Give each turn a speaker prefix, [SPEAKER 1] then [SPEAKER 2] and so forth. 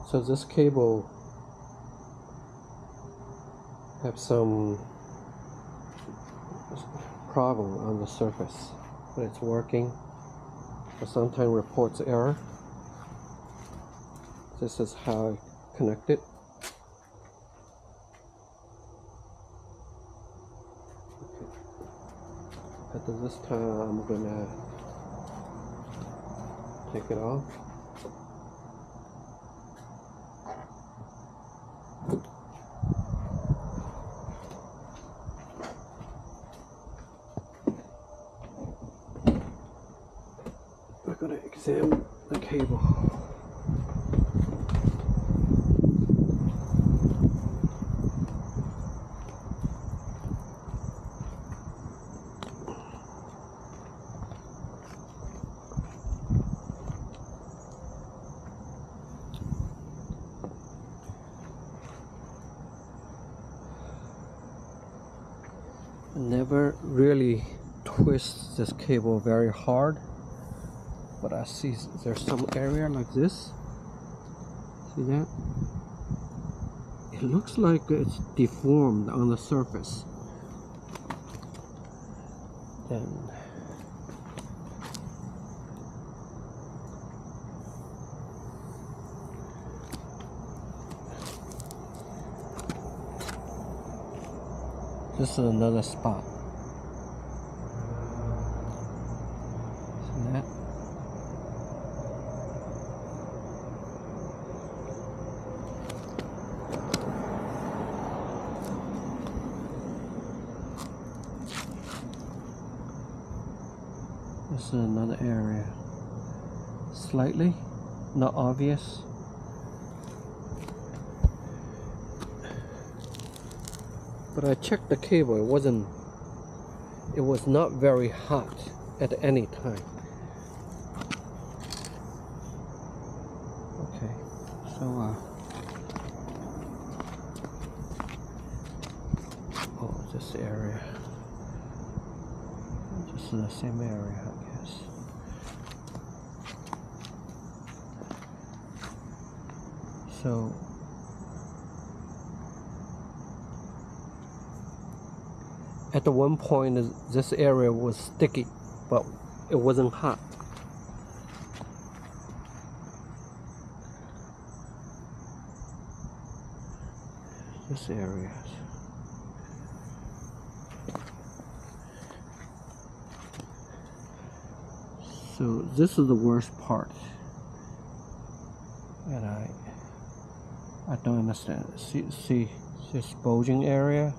[SPEAKER 1] So this cable have some problem on the surface, but it's working. But sometimes reports error. This is how I connect it. At this time, I'm gonna take it off. We're gonna examine the cable. Never really twist this cable very hard, but I see there's some area like this. See that? It looks like it's deformed on the surface. Then this is another spot. See that? This is another area. Slightly, not obvious. But I checked the cable, it was not very hot at any time. Okay, so oh, this area. This is the same area, I guess. So at the one point, this area was sticky, but it wasn't hot. This area. So this is the worst part, and I don't understand. See this bulging area?